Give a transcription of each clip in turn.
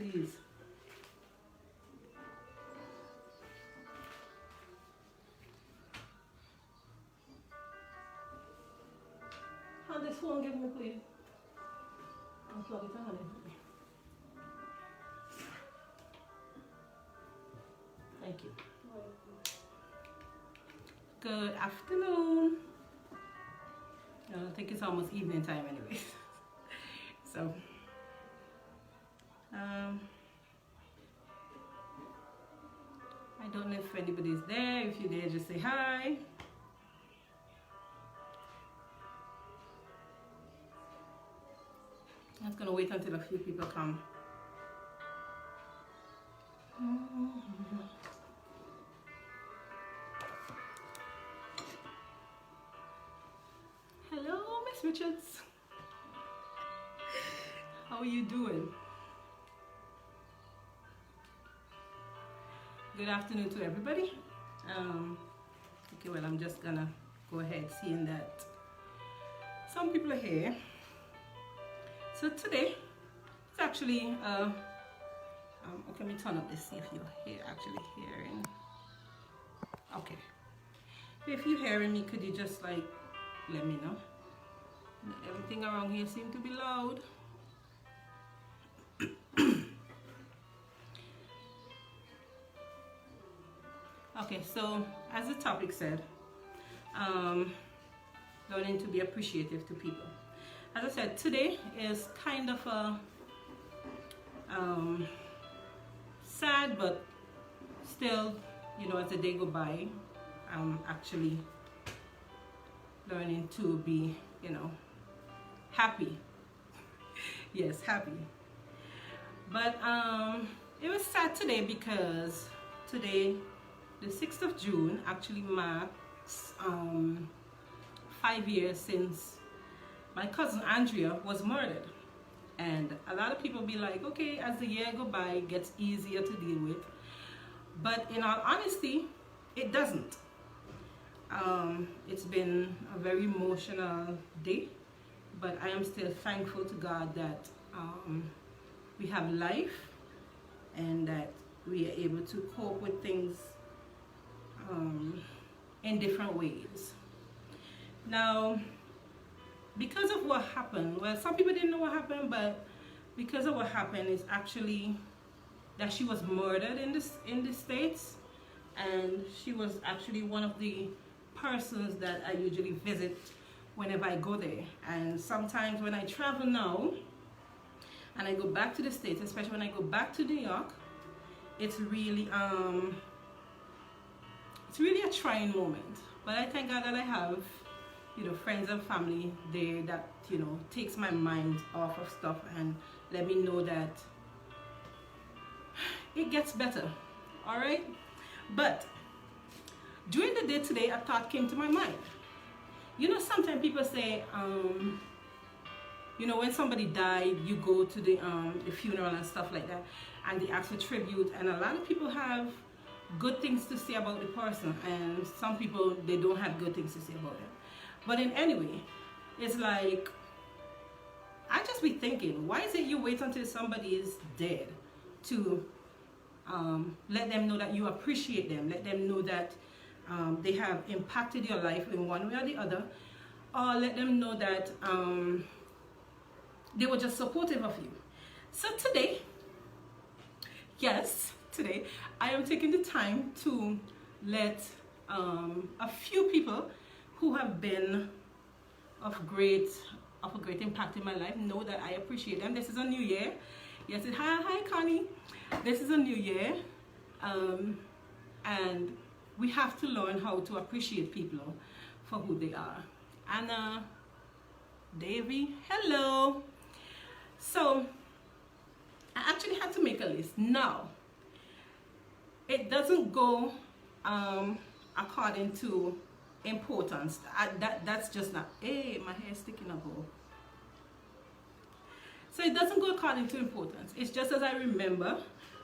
please. Hand this phone, give me, please. Unplug it, honey. Thank you. Good afternoon. I think it's almost evening time anyway. So, I don't know if anybody's there. If you're there, just say hi. I'm just gonna wait until a few people come. Hello, Miss Richards. How are you doing? Good afternoon to everybody. Okay, well, I'm just gonna go ahead seeing that some people are here. So today, it's actually, okay, let me turn up this, see if you're actually hearing. Okay. If you're hearing me, could you just like, let me know? Everything around here seems to be loud. Okay, so as the topic said, learning to be appreciative to people. As I said, today is kind of a sad, but still, you know, as the day go by, I'm actually learning to be, you know, happy. Yes, happy. But it was sad today because today, the 6th of June, actually marks 5 years since my cousin Andrea was murdered. And a lot of people be like, okay, as the year go by, it gets easier to deal with. But in all honesty, it doesn't. It's been a very emotional day, but I am still thankful to God that we have life and that we are able to cope with things in different ways. Now, because of what happened, well, some people didn't know what happened, but because of what happened is actually that she was murdered in the States, and she was actually one of the persons that I usually visit whenever I go there. And sometimes when I travel now and I go back to the States, especially when I go back to New York, it's really a trying moment. But I thank God that I have, you know, friends and family there that, you know, takes my mind off of stuff and let me know that it gets better. All right. But during the day today, a thought came to my mind. You know, sometimes people say, you know, when somebody died, you go to the funeral and stuff like that, and they ask for tribute, and a lot of people have good things to say about the person, and some people, they don't have good things to say about them. But in anyway, it's like, I just be thinking, why is it you wait until somebody is dead to let them know that you appreciate them, let them know that they have impacted your life in one way or the other, or let them know that they were just supportive of you. So today, yes, today, I am taking the time to let a few people who have been of a great impact in my life know that I appreciate them. This is a new year. Yes, hi Connie. This is a new year, and we have to learn how to appreciate people for who they are. Anna, Davy, hello. So I actually had to make a list. Now, it doesn't go according to importance. That's just not, hey, my hair is sticking up. Oh. So it doesn't go according to importance. It's just as I remember.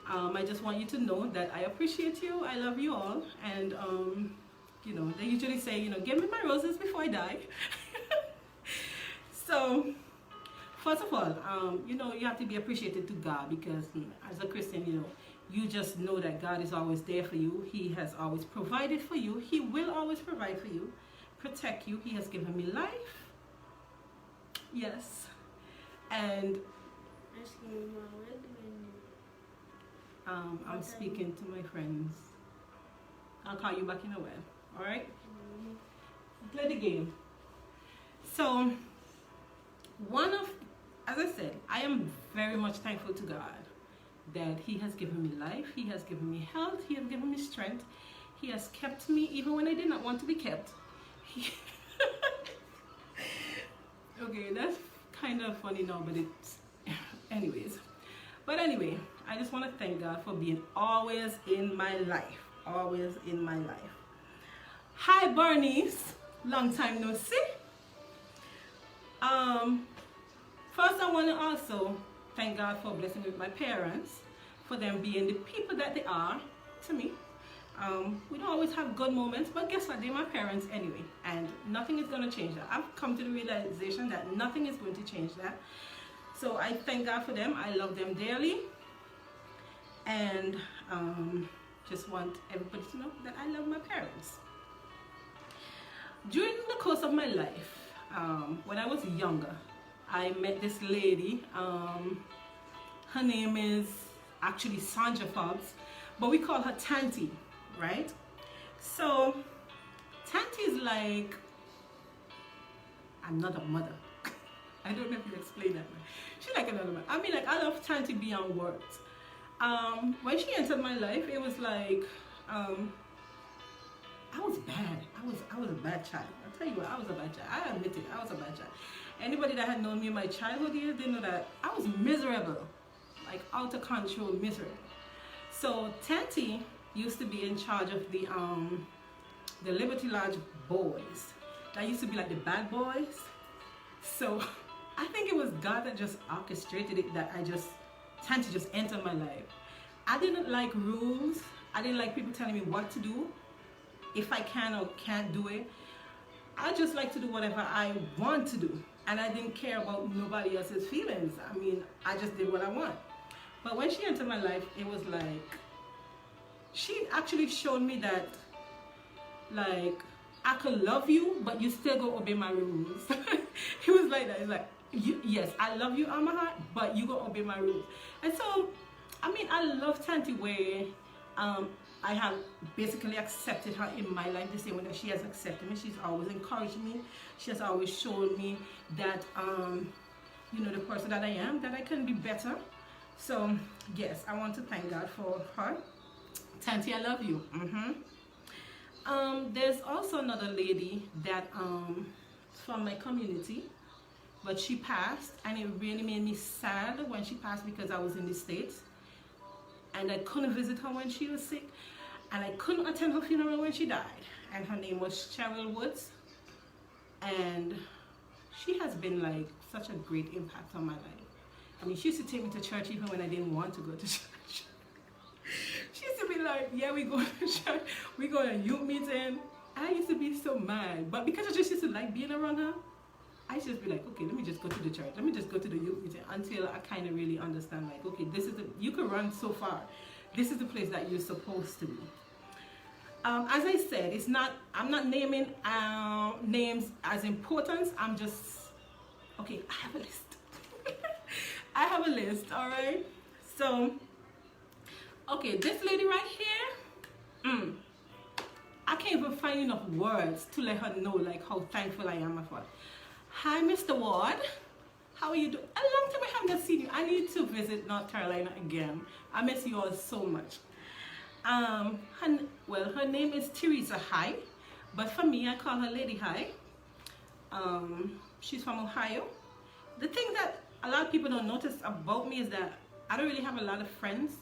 I just want you to know that I appreciate you. I love you all. And, you know, they usually say, you know, give me my roses before I die. So first of all, you know, you have to be appreciated to God because as a Christian, you know, you just know that God is always there for you. He has always provided for you. He will always provide for you, protect you. He has given me life. Yes. And I'm speaking to my friends. I'll call you back in a while. All right? Play the game. So, as I said, I am very much thankful to God that He has given me life, He has given me health, He has given me strength, He has kept me even when I did not want to be kept. Okay, that's kind of funny now, but it's anyways. But anyway, I just want to thank God for being always in my life. Always in my life. Hi Bernice, long time no see. First I want to also thank God for blessing me with my parents, for them being the people that they are to me. We don't always have good moments, but guess what? They're my parents anyway, and nothing is going to change that. I've come to the realization that nothing is going to change that. So I thank God for them. I love them dearly, and just want everybody to know that I love my parents. During the course of my life, when I was younger, I met this lady. Her name is actually Sandra Fobbs, but we call her Tanty, right? So Tanty is like another mother. I don't know if you explain that. She's like another mother. I mean, like, I love Tanty beyond words. When she entered my life, it was like I was bad. I was a bad child. I'll tell you what, I was a bad child. I admit it, I was a bad child. Anybody that had known me in my childhood years, they know that I was miserable, like out of control, miserable. So Tanty used to be in charge of the Liberty Lodge boys. That used to be like the bad boys. So I think it was God that just orchestrated it, that Tanty just entered my life. I didn't like rules. I didn't like people telling me what to do, if I can or can't do it. I just like to do whatever I want to do, and I didn't care about nobody else's feelings. I mean, I just did what I want. But when she entered my life, it was like she actually showed me that, like, I could love you, but you still go obey my rules. It was like that. It's like, yes, I love you on my heart, but you go obey my rules. And so, I mean, I love Tanty where I have basically accepted her in my life the same way that she has accepted me. She's always encouraged me. She has always shown me that, you know, the person that I am, that I can be better. So, yes, I want to thank God for her. Tanty, I love you. There's also another lady that from my community, but she passed, and it really made me sad when she passed because I was in the States and I couldn't visit her when she was sick, and I couldn't attend her funeral when she died. And her name was Cheryl Woods, and she has been like such a great impact on my life. I mean, she used to take me to church even when I didn't want to go to church. She used to be like, yeah, we go to church, we go to a youth meeting. I used to be so mad, but because I just used to like being around her, I used to just be like, okay, let me just go to the church, let me just go to the youth meeting, until I kind of really understand, like, okay, this is you can run so far, this is the place that you're supposed to be. As I said, it's not, I'm not naming names as importance. I'm just, okay, I have a list. I have a list, all right? So, okay, this lady right here, I can't even find enough words to let her know like how thankful I am of her. Hi, Mr. Ward. How are you doing? A long time I haven't seen you. I need to visit North Carolina again. I miss you all so much. Her name is Teresa High, but for me, I call her Lady High. She's from Ohio. The thing that a lot of people don't notice about me is that I don't really have a lot of friends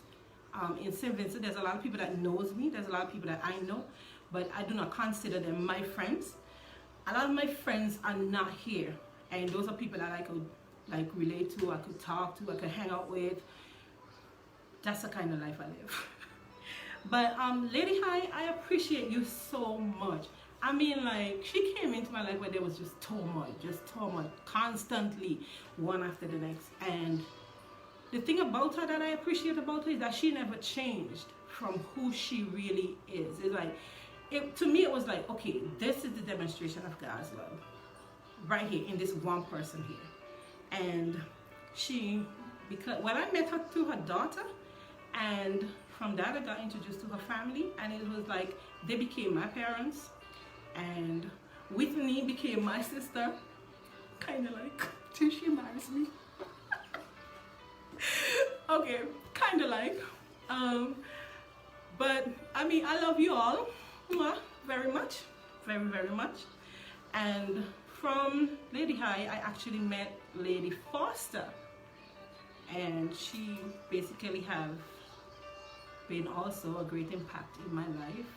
in St. Vincent. There's a lot of people that knows me. There's a lot of people that I know, but I do not consider them my friends. A lot of my friends are not here, and those are people that I could like relate to, I could talk to, I could hang out with. That's the kind of life I live. But Lady High, I appreciate you so much. I mean, like, she came into my life where there was just turmoil, constantly, one after the next. And the thing about her that I appreciate about her is that she never changed from who she really is. It's like, to me, it was like, okay, this is the demonstration of God's love right here in this one person here. And because when I met her through her daughter, and from that I got introduced to her family, and it was like they became my parents, and Whitney became my sister, kind of like, till she marries me. Okay, kind of like, but I mean, I love you all very much, very much. And from Lady High, I actually met Lady Foster, and she basically have been also a great impact in my life.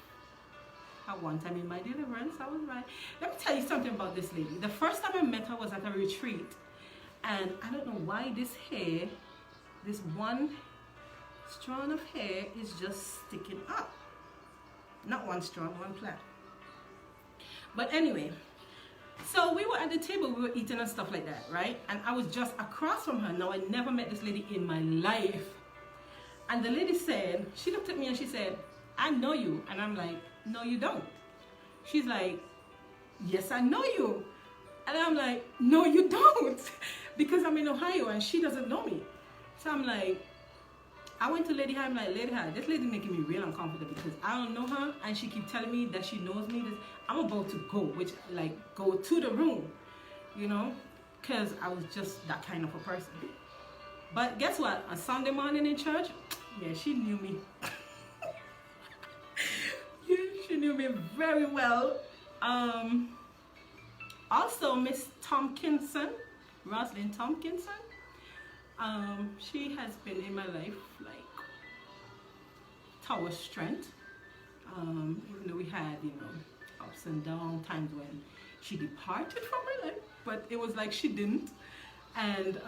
At one time in my deliverance, I was like, let me tell you something about this lady. The first time I met her was at a retreat, and I don't know why this one strand of hair is just sticking up. Not one strand, one plait. But anyway, so we were at the table, we were eating and stuff like that, right? And I was just across from her. Now, I never met this lady in my life. And the lady said, she looked at me and she said, I know you. And I'm like, no, you don't. She's like, yes, I know you. And I'm like, no, you don't. Because I'm in Ohio and she doesn't know me. So I'm like, I went to Lady High, I'm like, Lady High, this lady making me real uncomfortable because I don't know her and she keep telling me that she knows me. I'm about to go, go to the room, you know, because I was just that kind of a person. But guess what? On Sunday morning in church, yeah, she knew me. Yeah, she knew me very well. Also, Miss Tompkinson, Roslyn Tompkinson, she has been in my life like tower strength. Even though we had, you know, ups and downs, times when she departed from my life, but it was like she didn't. And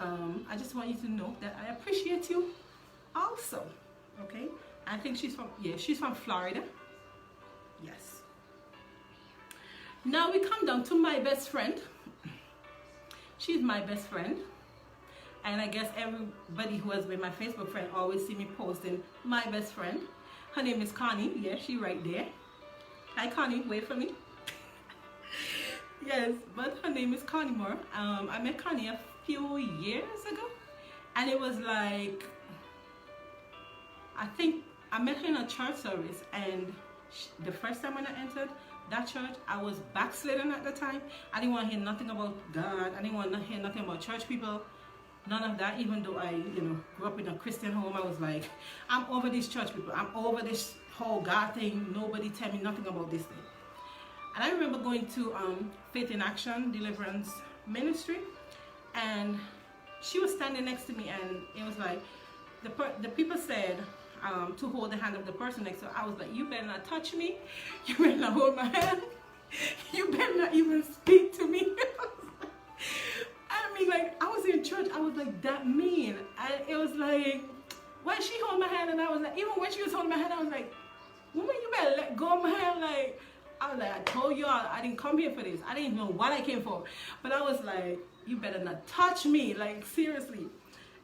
I just want you to know that I appreciate you also. Okay, I think she's from Florida. Yes. Now we come down to my best friend. She's my best friend. And I guess everybody who has been my Facebook friend always see me posting my best friend. Her name is Connie. Yeah, she right there. Hi Connie, wait for me. Yes, but her name is Connie Moore. I met Connie a few years ago. And it was like, I think I met her in a church service. And the first time when I entered that church, I was backslidden at the time. I didn't want to hear nothing about God. I didn't want to hear nothing about church people. None of that, even though I, you know, grew up in a Christian home. I was like, I'm over these church people. I'm over this whole God thing. Nobody tell me nothing about this thing. And I remember going to Faith in Action Deliverance Ministry, and she was standing next to me, and it was like, the people said to hold the hand of the person next to her. I was like, you better not touch me. You better not hold my hand. You better not even speak to me. I mean, like, I was in church, I was like that mean. And it was like, when she held my hand, and I was like, even when she was holding my hand, I was like, woman, you better let go of my hand. Like, I was like, I told y'all, I didn't come here for this. I didn't know what I came for. But I was like, you better not touch me, like, seriously.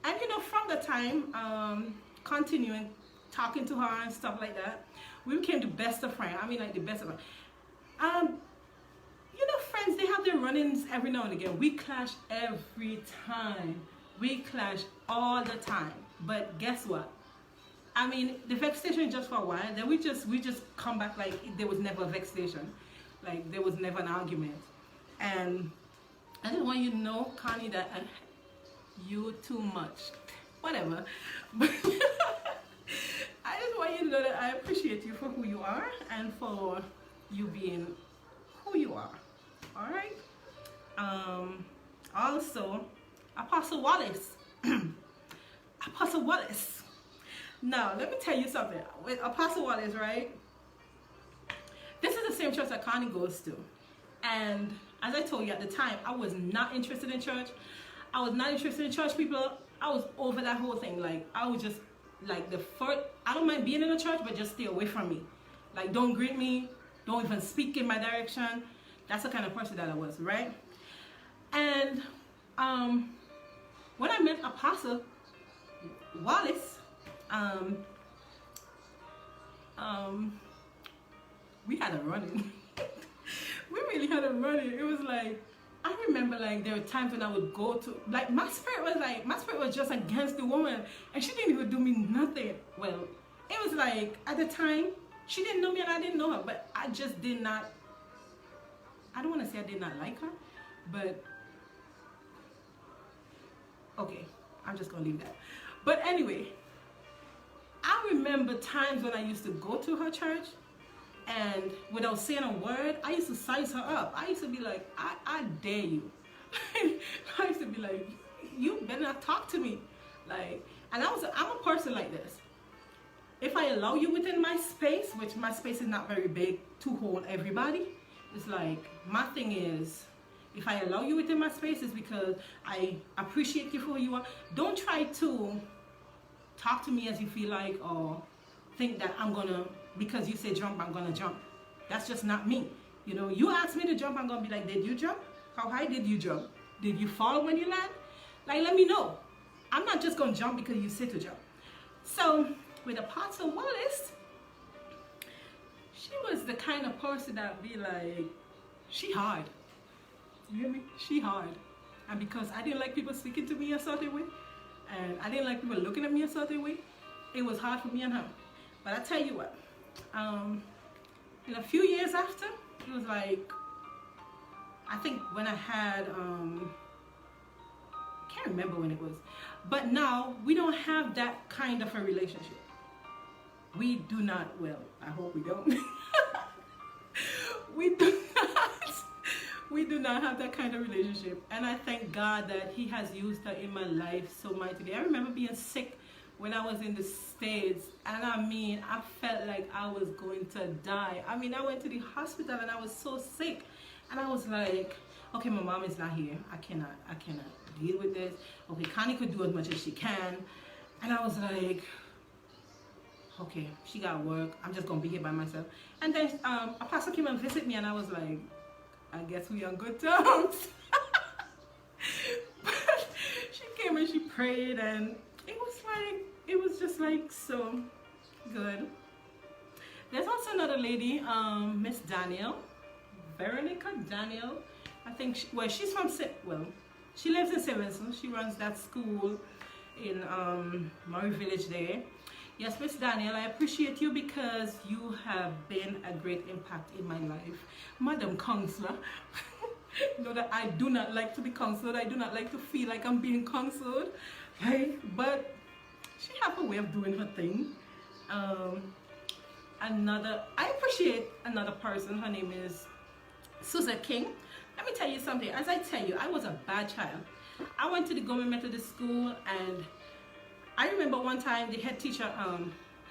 And, you know, from the time, continuing, talking to her and stuff like that, we became the best of friends. I mean, like, the best of friends. You know, friends, they have their run-ins every now and again. We clash every time. We clash all the time. But guess what? I mean, the vexation is just for a while. Then we just come back like there was never a vexation. Like there was never an argument. And I just want you to know, Connie, that you too much. Whatever. But I just want you to know that I appreciate you for who you are and for you being who you are. All right. Also, Apostle Wallace. Apostle Wallace. Now, let me tell you something. With Apostle Wallace, right? This is the same church that Connie goes to. And as I told you at the time, I was not interested in church. I was not interested in church people. I was over that whole thing. Like, I was just, like, I don't mind being in a church, but just stay away from me. Like, don't greet me. don't even speak in my direction. That's the kind of person that I was, right? And when I met Apostle Wallace, we had a run-in. We really had a run-in. It was like, I remember like there were times when I would go to, like my spirit was just against the woman, and she didn't even do me nothing. Well, it was like at the time she didn't know me and I didn't know her, but I just did not, I don't want to say I did not like her, but okay, I'm just gonna leave that. But anyway, I remember times when I used to go to her church, and without saying a word, I used to size her up. I used to be like, I dare you. I used to be like, you better not talk to me. Like, and I'm a person like this. If I allow you within my space, which my space is not very big to hold everybody, it's like, my thing is, if I allow you within my space, it's because I appreciate you for who you are. Don't try to talk to me as you feel like, or think that I'm gonna, because you say jump, I'm gonna jump. That's just not me. You know, you ask me to jump, I'm gonna be like, did you jump? How high did you jump? Did you fall when you land? Like, let me know. I'm not just gonna jump because you say to jump. So with Apostle Wallace, she was the kind of person that would be like, she hard. You hear me? She hard. And because I didn't like people speaking to me a certain way, and I didn't like people looking at me a certain way, it was hard for me and her. But I tell you what, in a few years after, it was like, I think when I had, I can't remember when it was, but now we don't have that kind of a relationship. We do not, well, I hope we don't. We do not have that kind of relationship. And I thank God that He has used her in my life so mightily. I remember being sick when I was in the States, and I mean, I felt like I was going to die. I mean, I went to the hospital and I was so sick, and I was like, okay, my mom is not here. I cannot deal with this. Okay, Connie could do as much as she can. And I was like, okay, she got work. I'm just gonna be here by myself. And then Apostle came and visit me, and I was like, I guess we on good terms. But she came and she prayed, and it was just like so good. There's also another lady, Miss Daniel, Veronica Daniel. I think she's from she lives in Stevenson. She runs that school in Murray Village there. Yes, Miss Daniel, I appreciate you because you have been a great impact in my life. Madam Counselor, you know that I do not like to be counseled. I do not like to feel like I'm being counseled, right? But she has a way of doing her thing. I appreciate another person. Her name is Susan King. Let me tell you something. As I tell you, I was a bad child. I went to the Gourmet Methodist School, and I remember one time the head teacher,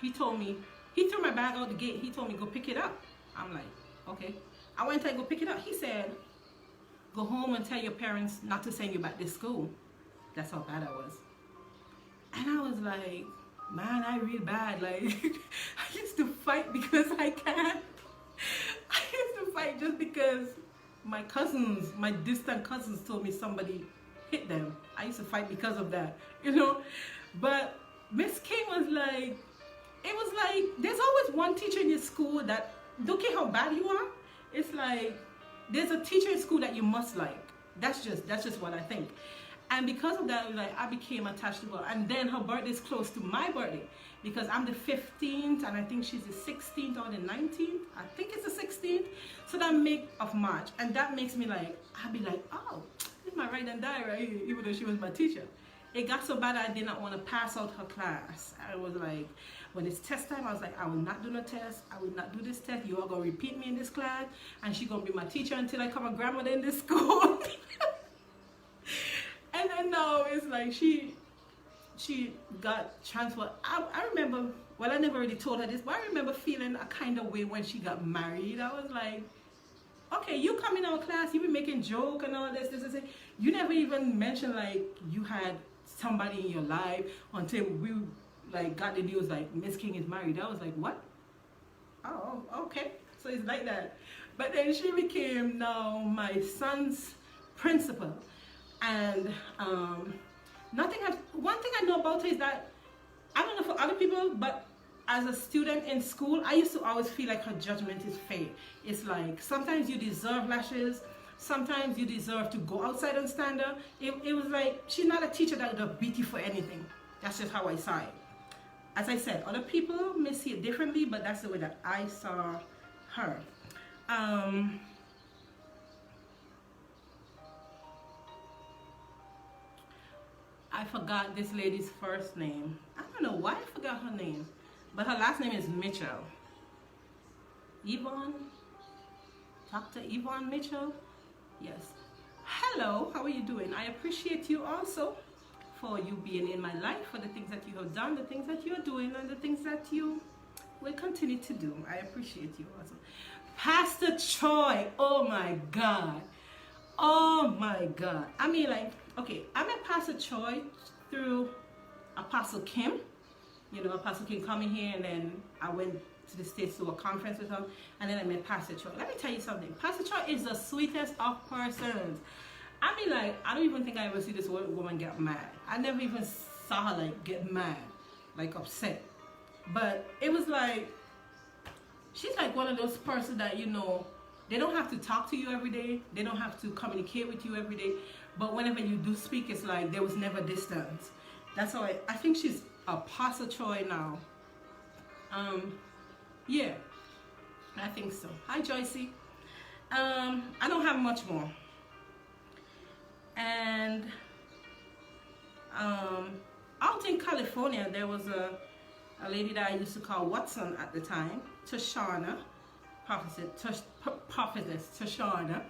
he told me, he threw my bag out the gate. He told me, go pick it up. I'm like, okay. I went to go pick it up. He said, go home and tell your parents not to send you back to school. That's how bad I was. And I was like, man, I real bad. Like, I used to fight because I can. I used to fight just because my cousins, my distant cousins told me somebody hit them. I used to fight because of that, you know. But Miss King was like, it was like, there's always one teacher in your school that, don't care how bad you are, it's like, there's a teacher in school that you must like. That's just what I think. And because of that, like, I became attached to her. And then her birthday is close to my birthday, because I'm the 15th, and I think she's the 16th or the 19th. I think it's the 16th. So that of March. And that makes me like, I'll be like, oh, this is my ride and die right here, even though she was my teacher. It got so bad I did not want to pass out her class. I was like, when it's test time, I was like, I will not do no test. I will not do this test. You are going to repeat me in this class, and she's going to be my teacher until I come a grandmother in this school. And then now it's like she got transferred. I remember, well, I never really told her this, but I remember feeling a kind of way when she got married. I was like, okay, you come in our class, you be making joke and all this. You never even mentioned like you had somebody in your life until we like got the news like Miss King is married. I was like, what? Oh, okay. So it's like that. But then she became now my son's principal. And one thing I know about her is that, I don't know for other people, but as a student in school, I used to always feel like her judgment is fair. It's like, sometimes you deserve lashes, sometimes you deserve to go outside and stand up. It was like, she's not a teacher that would beat you for anything. That's just how I saw it. As I said, other people may see it differently, but that's the way that I saw her. I forgot this lady's first name. I don't know why I forgot her name, but her last name is Mitchell. Yvonne? Dr. Yvonne Mitchell? Yes. Hello, how are you doing? I appreciate you also for you being in my life, for the things that you have done, the things that you are doing, and the things that you will continue to do. I appreciate you also. Pastor Troy, oh my God. Oh my God. I mean, like, okay, I met Pastor Troy through Apostle Kim. You know, Apostle Kim coming here, and then I went to the States to a conference with her, and then I met Pastor Troy. Let me tell you something. Pastor Troy is the sweetest of persons. I mean, like, I don't even think I ever see this woman get mad. I never even saw her, like, get mad, like, upset. But it was like, she's like one of those persons that, you know, they don't have to talk to you every day. They don't have to communicate with you every day. But whenever you do speak, it's like there was never distance. That's how I think she's Apostle Troy now. Yeah, I think so. Hi, Joycey. I don't have much more. And out in California, there was a lady that I used to call Watson at the time, Tashana, prophetess Tashana.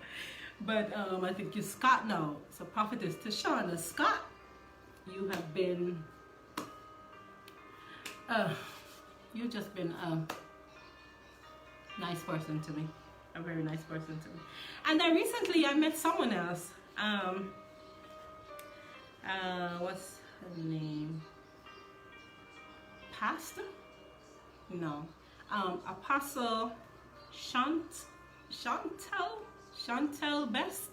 But I think you're Scott now. So prophetess Tashana. Scott, you have been, you've just been a nice person to me. A very nice person to me. And then recently I met someone else. What's her name? Pastor? No. Apostle Chantel Best.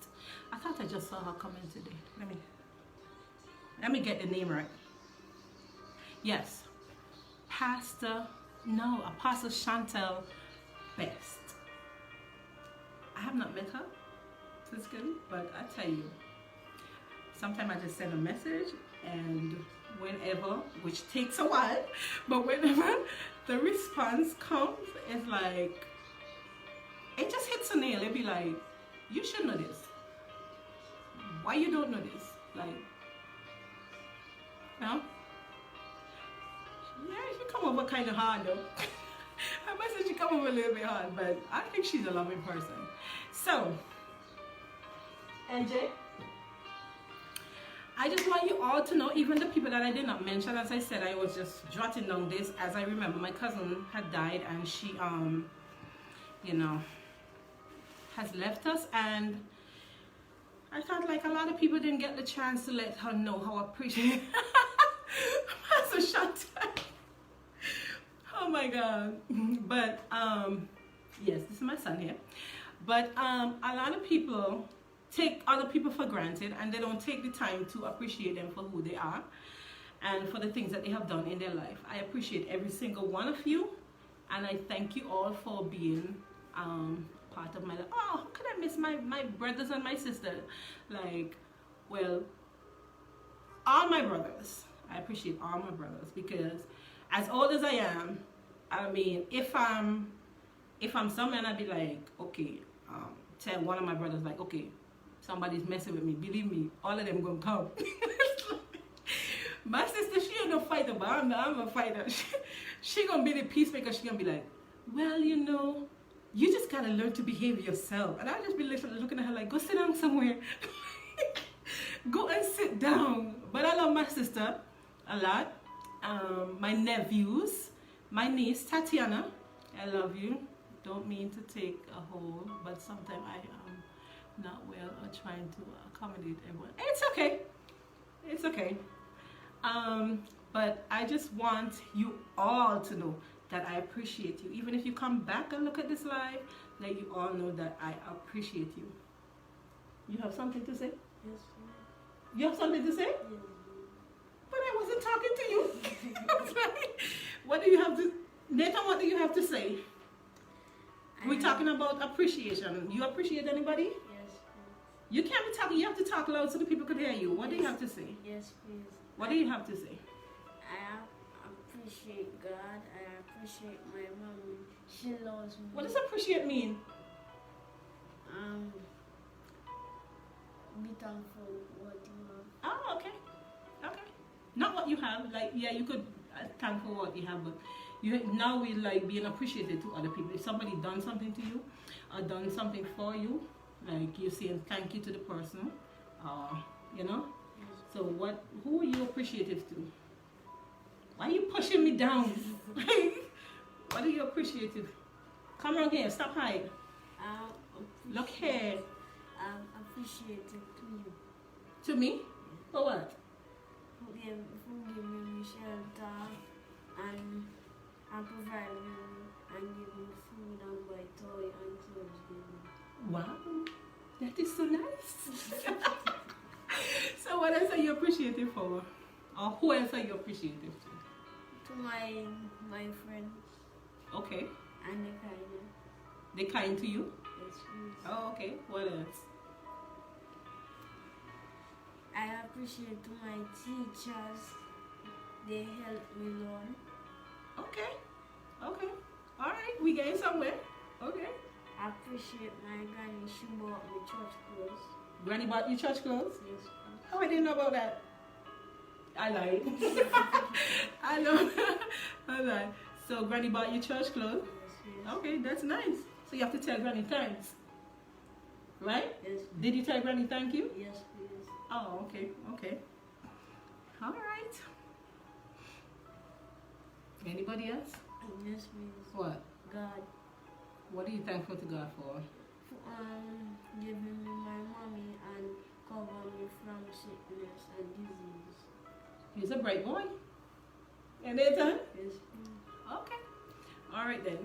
I thought I just saw her comment today. Let me get the name right. Yes. Apostle Chantel Best. I have not met her physically, but I tell you, sometimes I just send a message, and whenever, which takes a while, but whenever the response comes, it's like, it just hits a nail. It'd be like, you should know this. Why you don't know this? Like, no? Yeah, she come over kind of hard though. I must say she come over a little bit hard, but I think she's a loving person. So, NJ, I just want you all to know, even the people that I did not mention, as I said, I was just jotting down this as I remember my cousin had died, and she, you know, has left us, and I thought like a lot of people didn't get the chance to let her know how appreciative Pastor Chantal. Oh my God. But yes, this is my son here. But a lot of people take other people for granted, and they don't take the time to appreciate them for who they are and for the things that they have done in their life. I appreciate every single one of you, and I thank you all for being part of my life. Oh, how could I miss my brothers and my sisters? Like, well, all my brothers. I appreciate all my brothers, because as old as I am, I mean, if I'm somewhere and I'd be like, okay, tell one of my brothers, like, okay, somebody's messing with me, believe me, all of them gonna come. My sister, she ain't no fighter, but I'm a fighter. She gonna be the peacemaker. She gonna be like, well, you know, you just gotta learn to behave yourself. And I'll just be looking at her like, go sit down somewhere. Go and sit down. But I love my sister a lot. My nephews, my niece Tatiana, I love you. Don't mean to take a hold, but sometimes I am not well or trying to accommodate everyone. It's okay. It's okay. But I just want you all to know that I appreciate you. Even if you come back and look at this live, let you all know that I appreciate you. You have something to say? Yes. You have something to say? Yes. But I wasn't talking to you. What do you have to, Nathan, what do you have to say? We're talking about appreciation. You appreciate anybody? Yes, please. You can't be talking, you have to talk loud so the people could hear you. What do you have to say? Yes, please. What do you have to say? I appreciate God. I appreciate my mommy. She loves me. What does appreciate mean? Be thankful what you have. Oh, okay. Okay. Not what you have. Like, yeah, you could thank for what you have, but you now we like being appreciated to other people. If somebody done something to you or done something for you, like you saying thank you to the person, you know. So who are you appreciative to? Why are you pushing me down? What are you appreciative? Come around here, stop hiding. Look here. I'm appreciative to you. To me? For what? For giving me shelter and provide me and give me food and buy toy and clothes, baby. Wow, that is so nice. So what else are you appreciative for? Or who else are you appreciative to? To my friends. Okay. And the kind. They kind to you? Yes, please. Oh, okay. What else? I appreciate to my teachers. They help me learn. Okay. Okay. All right. We getting somewhere. Okay. I appreciate my granny. She bought me church clothes. Granny bought you church clothes? Yes, please. Oh, I didn't know about that. I lied. I know. I lied. So Granny bought you church clothes? Yes. Okay, that's nice. So you have to tell Granny thanks. Right? Yes. Did you tell Granny thank you? Yes, please. Oh, okay, okay. All right. Anybody else? Yes, please. What? God. What are you thankful to God for? For giving me my mommy and cover me from sickness and disease. He's a bright boy. And Nathan? Yes, please. Okay. All right then.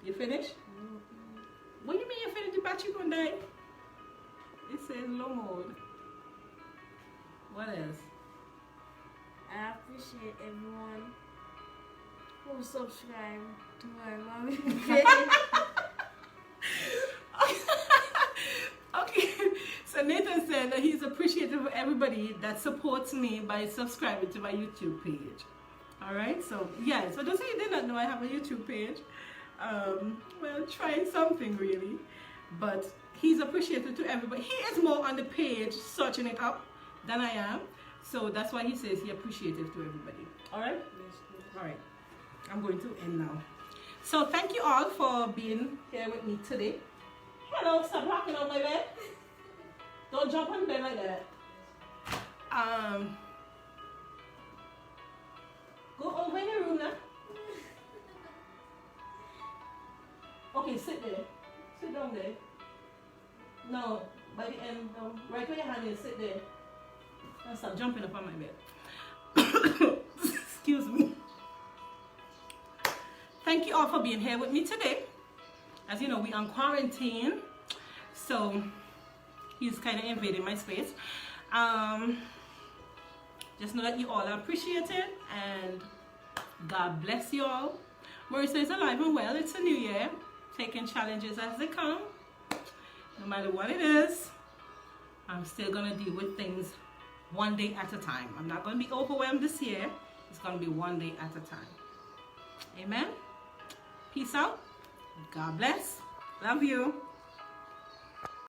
You finished? No, please. What do you mean you finished? The battery gonna die? It says low mode. What else? I appreciate everyone who subscribe to my mommy page. Okay, so Nathan said that he's appreciative of everybody that supports me by subscribing to my YouTube page. Alright, so yeah, so just so you did not know I have a YouTube page. Well, trying something really, but he's appreciative to everybody. He is more on the page searching it up than I am, so that's why he says he's appreciative to everybody. Alright? Yes, please. Alright, I'm going to end now. So thank you all for being here with me today. Hello, stop rocking on my bed. Don't jump on the bed like that. Go over in your room now. Okay, sit there. Sit down there. No, by the end, right where your hand is, sit there. Now stop jumping up on my bed. Excuse me. Thank you all for being here with me today. As you know, we're on quarantine, so he's kind of invading my space. Just know that you all are appreciated, and God bless you all. Marissa is alive and well. It's a new year, taking challenges as they come. No matter what it is, I'm still going to deal with things one day at a time. I'm not going to be overwhelmed this year. It's going to be one day at a time. Amen. Peace out. God bless. Love you.